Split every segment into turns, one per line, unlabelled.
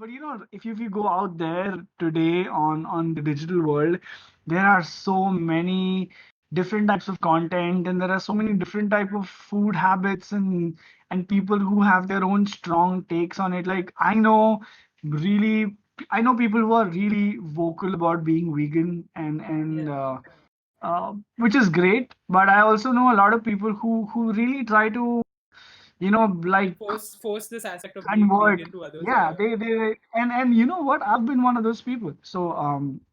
But if you go out there today on the digital world, there are so many different types of content, and there are so many different type of food habits and people who have their own strong takes on it. Like really, I know people who are really vocal about being vegan and
Yeah.
which is great. But I also know a lot of people who really try to like
Force this aspect of being
convert.
vegan to others.
Yeah,
Yeah.
and you know what, I've been one of those people, so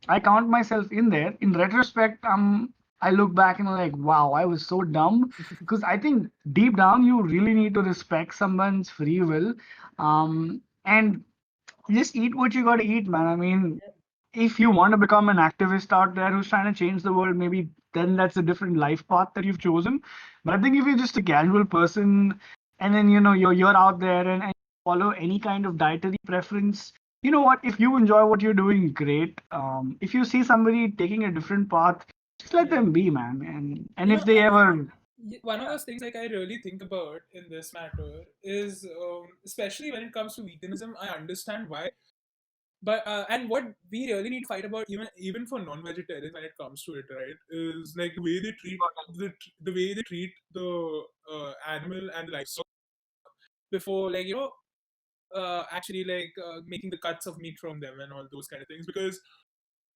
I count myself in there. In retrospect, I look back and I'm like, wow, I was so dumb, because I think deep down you really need to respect someone's free will, and just eat what you got to eat, man. I mean, if you want to become an activist out there who's trying to change the world, maybe then that's a different life path that you've chosen. But I think if you're just a casual person, and then you're out there and follow any kind of dietary preference, you know what? If you enjoy what you're doing, great. If you see somebody taking a different path, just let
Yeah.
them be, man. And
You
if
know,
they ever,
one of those things like I really think about in this matter is, especially when it comes to veganism, I understand why. But and what we really need to fight about, even for non-vegetarians when it comes to it, right, is like the way they treat the way they treat the animal and the livestock before, like, actually, like, making the cuts of meat from them and all those kind of things. Because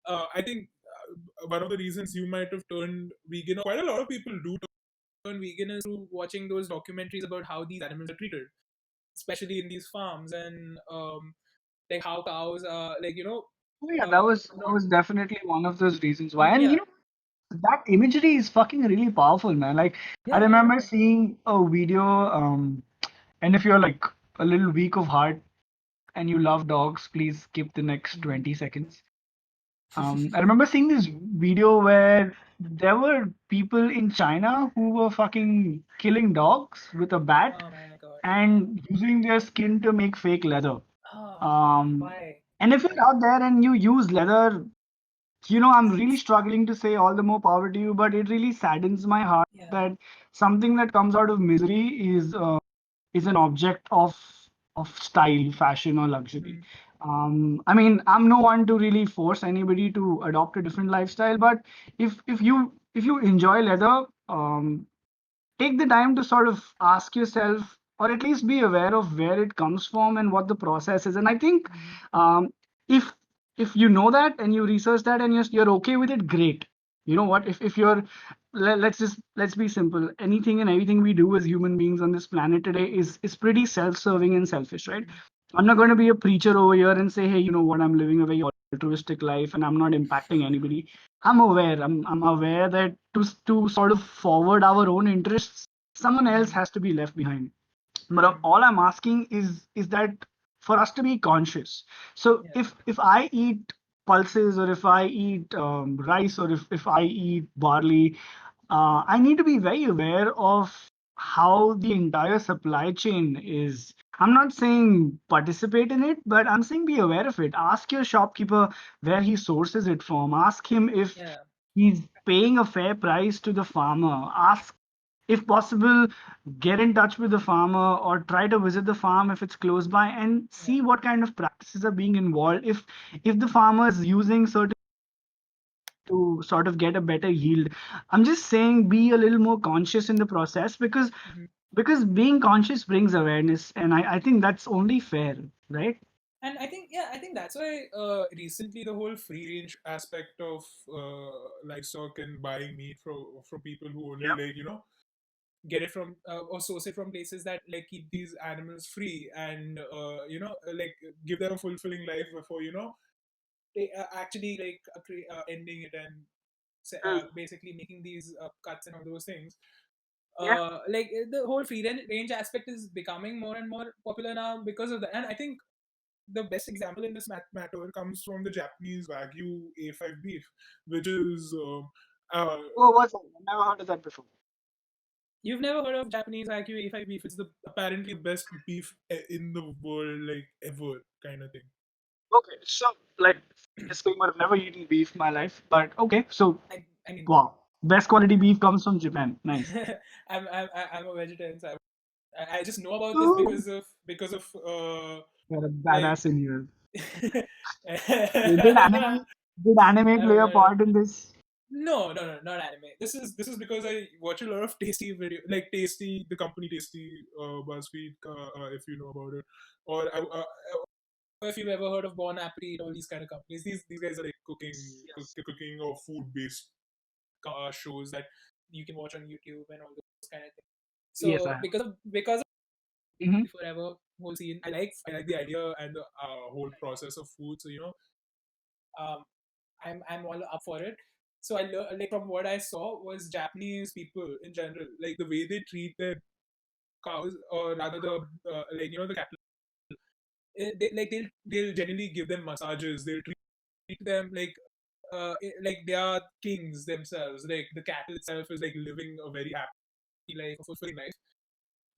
I think one of the reasons you might have turned vegan, or quite a lot of people do turn vegan, is through watching those documentaries about how these animals are treated, especially in these farms, and like how cows are, like,
oh yeah, that was definitely one of those reasons why. And
yeah,
that imagery is fucking really powerful, man. Like I
yeah,
remember seeing a video, and if you're like a little weak of heart and you love dogs, please skip the next
mhm.
20 seconds. I remember seeing this video where there were people in China who were fucking killing dogs with a bat
Oh my god.
and using their skin to make fake leather.
Oh,
Um,
why?
and if you're out there and you use leather, I'm really struggling to say all the more power to you, but it really saddens my heart
Yeah.
that something that comes out of misery is an object of style, fashion, or luxury.
Mhm.
I mean, I'm no one to really force anybody to adopt a different lifestyle, but if you enjoy leather, take the time to sort of ask yourself, or at least be aware of where it comes from and what the process is. And I think
Mhm.
um, if if you know that and you research that and you're okay with it, great. You know what? If you're let's be simple. Anything and everything we do as human beings on this planet today is pretty self-serving and selfish, right?
Mhm.
I'm not going to be a preacher over here and say, hey, you know what? I'm living a very altruistic life and I'm not impacting anybody. I'm aware. I'm aware that to sort of forward our own interests, someone else
Mhm.
has to be left behind. But
Mhm.
all I'm asking is that for us to be conscious. So
Yeah.
if I eat pulses, or if I eat rice, or if I eat barley, I need to be very aware of how the entire supply chain is. I'm not saying participate in it, but I'm saying be aware of it. Ask your shopkeeper where he sources it from. Ask him if
Yeah.
he's paying a fair price to the farmer. Ask, if possible, get in touch with the farmer or try to visit the farm if it's close by and
Yeah.
see what kind of practices are being involved. If the farmer is using certain to sort of get a better yield. I'm just saying be a little more conscious in the process,
Mhm.
because being conscious brings awareness, and I think that's only fair, right?
And I think, yeah, I think that's why recently the whole free range aspect of livestock and buying meat from people who only, like, get it from, or source it from places that, like, keep these animals free, and like, give them a fulfilling life before, they actually, like, ending it, and
Mm.
basically making these cuts and all those things.
Yeah.
Like, the whole free range aspect is becoming more and more popular now because of that. And I think the best example in this matter comes from the Japanese Wagyu A5 beef, which is,
What was that? I never heard of that before.
you've never heard of Japanese Wagyu A5 beef. It's the apparently the best beef in the world, like, ever, kind of thing.
Okay, so like disclaimer, I've never eaten beef in my life, but okay, so
I mean,
wow, best quality beef comes from Japan. Nice.
I'm a vegetarian, so I just know about this
Oh,
because of
you're a
like,
badass in here. Did anime play a
Uh,
part in this?
no, not anime. This is because I watch a lot of tasty video, like Tasty, the company Tasty, BuzzFeed, if you know about it, or if you've ever heard of Bon Appetit, all these kind of companies. These guys are like
Yes.
cooking or food based shows that you can watch on YouTube and all those kind of things.
Yes, I
So
have.
because of
Hmm.
forever whole scene, I like the idea and the whole process of food. So um, I'm all up for it. So like from what I saw was Japanese people in general, like the way they treat their cows, or rather the the cattle. They'll generally give them massages. They'll treat them like they are kings themselves. Like the cattle itself is like living a very happy life, a fulfilling life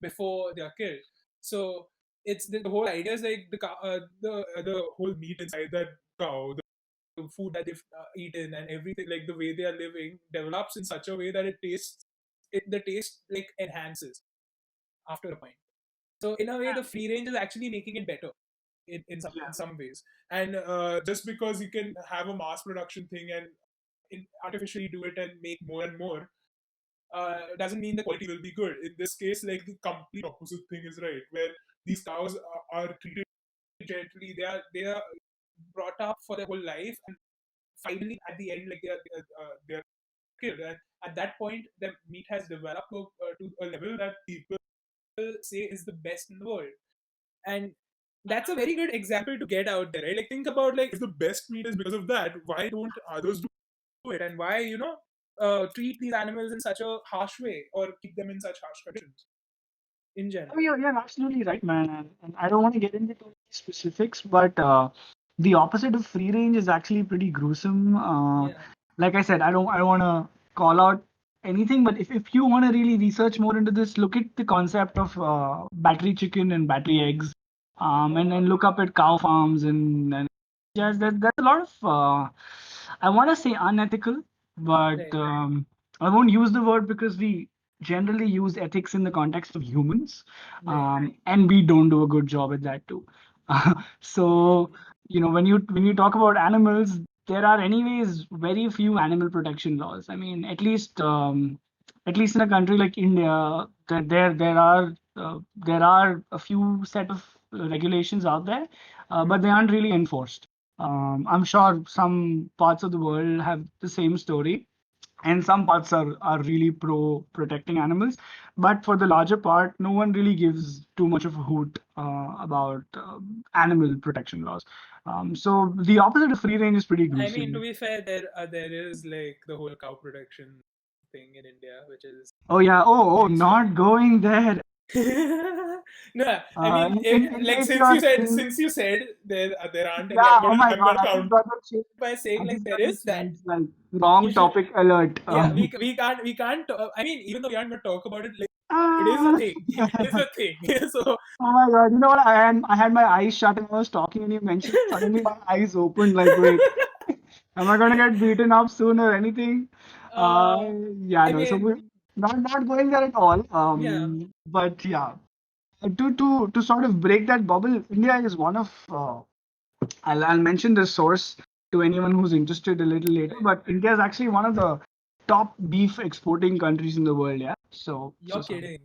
before they are killed. So it's the whole idea is like the whole meat inside that cow, the food that they've eaten and everything, like the way they are living, develops in such a way that the taste like enhances after a point. So in a way, the free range is actually making it better in
Yeah.
some ways. And just because you can have a mass production thing and artificially do it and make more and more, doesn't mean the quality will be good. In this case, like the complete opposite thing is right, where these cows are treated gently. They are brought up for their whole life, and finally at the end, like they are killed. And at that point, the meat has developed to a level that people say is the best in the world. And that's a very good example to get out there, right? Like think about, like, if the best meat is because of that, why don't others do it? And why treat these animals in such a harsh way, or keep them in such harsh conditions in
Oh,
general?
you're absolutely right, man. And I don't want to get into too many specifics, but the opposite of free range is actually pretty gruesome.
Yeah.
Like I said, I don't want to call out anything, but if you want to really research more into this, look at the concept of battery chicken and battery eggs, and
Oh,
then look up at cow farms and just that's a lot of I want to say unethical, but
right,
I won't use the word because we generally use ethics in the context of humans,
right.
and we don't do a good job at that too. So when you talk about animals, there are anyways very few animal protection laws. I mean, at least in a country like India, there are a few set of regulations out there, but they aren't really enforced. I'm sure some parts of the world have the same story, and some parts are really pro protecting animals, but for the larger part, no one really gives too much of a hoot about animal protection laws. So the opposite of free range is pretty
I mean, to
gruesome.
be fair, there is like the whole cow production thing in India, which is
Oh yeah. Oh,
pretty strong.
not going there.
No, I mean,
In
like
case you're in,
since you said there aren't any,
yeah. Oh my
I'm
God,
gonna
I just
counter
got the chills.
by saying
I
like
just
there
got the
is that.
chills. Like
You
wrong
should,
topic alert.
yeah. We can't. I mean, even though we aren't gonna talk about it, like it is a
Ah.
thing. It is a thing. So
Oh my God, you know what? I had my eyes shut and I was talking and you mentioned suddenly my eyes opened like, wait, am I gonna get beaten up soon or anything? Uh,
uh,
yeah,
I
no. So
mean,
we're not going there at all.
yeah,
But yeah, to sort of break that bubble, India is one of I'll mention this source to anyone who's interested a little later.
right.
But India is actually one of the top beef exporting countries in the world. Yeah. So
You're
sorry.
kidding.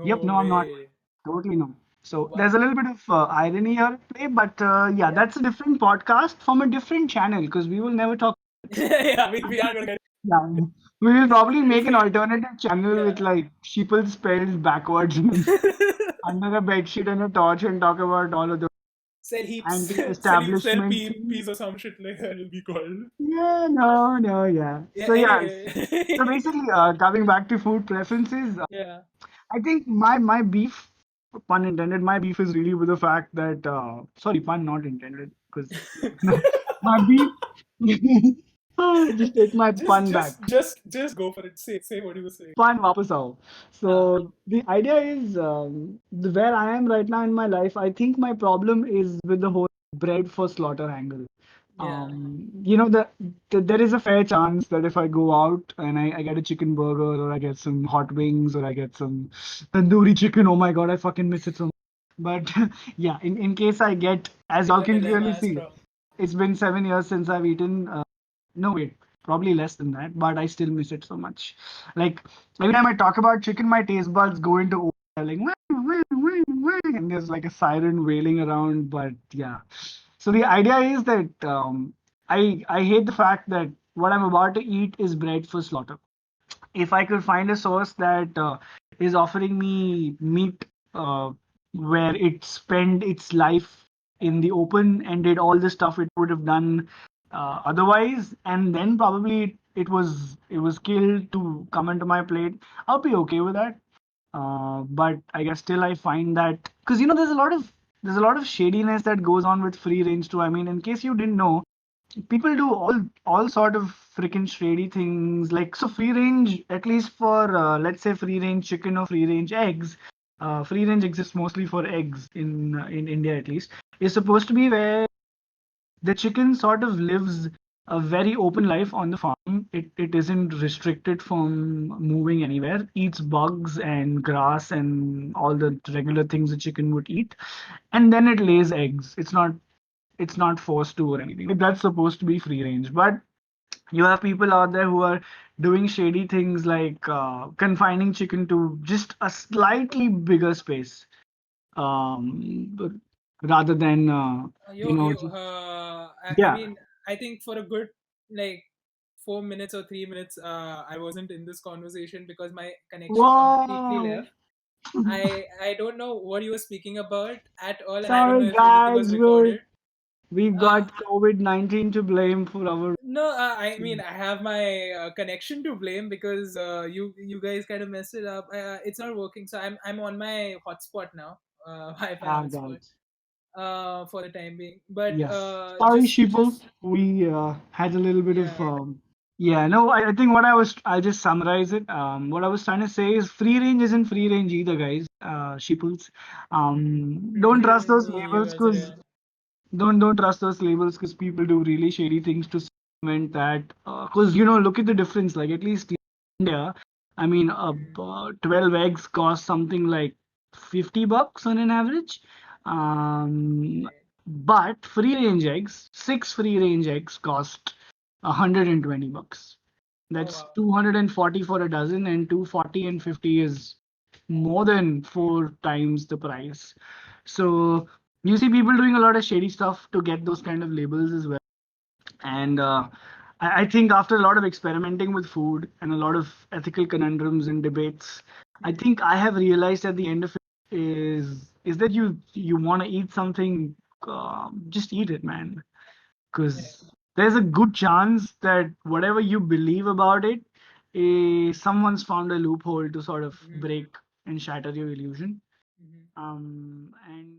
Yep.
No
No, I'm not.
way.
Totally no. So
Wow.
there's a little bit of irony here at play, but yeah,
Yeah.
that's a different podcast from a different channel because we will never talk.
Yeah. We aren't gonna get
Yeah, we will probably make an
it.
alternative channel with
Yeah.
like sheeples spelled backwards under a bedsheet and a torch and talk about all of the
Sell heaps. Sell
anti-establishment things.
peas or some shit like that. It'll be called.
Yeah, no, no, yeah.
Yeah.
So yeah, so
Anyway.
basically, coming back to food preferences,
Yeah.
I think my beef, pun intended, my beef is really with the fact that sorry, pun not intended, because my beef. Just take my
just
pun back.
just just just go for it. Say what you were saying.
Fine, वापस आओ. So
Ah.
the idea is where I am right now in my life. I think my problem is with the whole bread for slaughter angle.
Yeah.
There is a fair chance that if I go out and I get a chicken burger or I get some hot wings or I get some tandoori chicken, oh my God, I fucking miss it so much. But yeah, in case I get, as
Still
y'all
a
can
dilemma
clearly
as
see,
from.
it's been 7 years since I've eaten. No, wait, probably less than that, but I still miss it so much. Like every time I talk about chicken, my taste buds go into yelling, "Wah, wah, wah, wah," and there's like a siren wailing around. But yeah, so the idea is that I hate the fact that what I'm about to eat is bred for slaughter. If I could find a source that is offering me meat where it spent its life in the open and did all the stuff it would have done otherwise, and then probably it was killed to come into my plate, I'll be okay with that. But I guess still I find that because there's a lot of shadiness that goes on with free range too. I mean, in case you didn't know, people do all sort of freaking shady things. Like, so free range, at least for let's say free range chicken or free range eggs, free range exists mostly for eggs in India at least, is supposed to be where the chicken sort of lives a very open life on the farm. It isn't restricted from moving anywhere, eats bugs and grass and all the regular things a chicken would eat, and then it lays eggs. It's not forced to or anything. Like, that's supposed to be free range. But you have people out there who are doing shady things like confining chicken to just a slightly bigger space, but rather than just
I
yeah.
mean, I think for a good like 4 minutes or 3 minutes, I wasn't in this conversation because my connection completely
Wow.
left. I don't know what you were speaking about at all, and I don't
Sorry,
know if anything was
guys.
recorded.
We've
Uh,
got COVID-19 to blame for our.
no, I mean I have my connection to blame because you guys kind of messed it up. It's not working, so I'm on my hotspot now, Wi-Fi
Ah, got
hotspot,
it.
for the time being. But
Yes. Sorry, Sheeples.
just
We had a little bit of.
yeah.
Yeah, no, I think I'll just summarize it. What I was trying to say is free range isn't free range either, guys. Sheeples. Don't trust those
You
labels
guys are
because don't trust those labels because people do really shady things to cement that. Because look at the difference. Like, at least in India, I mean, 12 eggs cost something like $50 on an average. Um,
right.
but free range eggs, six free range eggs cost $120.
Oh
That's
wow.
240 for a dozen, and 240 and 50 is more than four times the price. So you see people doing a lot of shady stuff to get those kind of labels as well. And I think after a lot of experimenting with food and a lot of ethical conundrums and debates, I
Mhm.
think I have realized at the end of it is that you want to eat something, just eat it, man.
Right.
Because there's a good chance that whatever you believe about it, someone's found a loophole to sort of
Mhm.
break and shatter your illusion.
Mhm.
And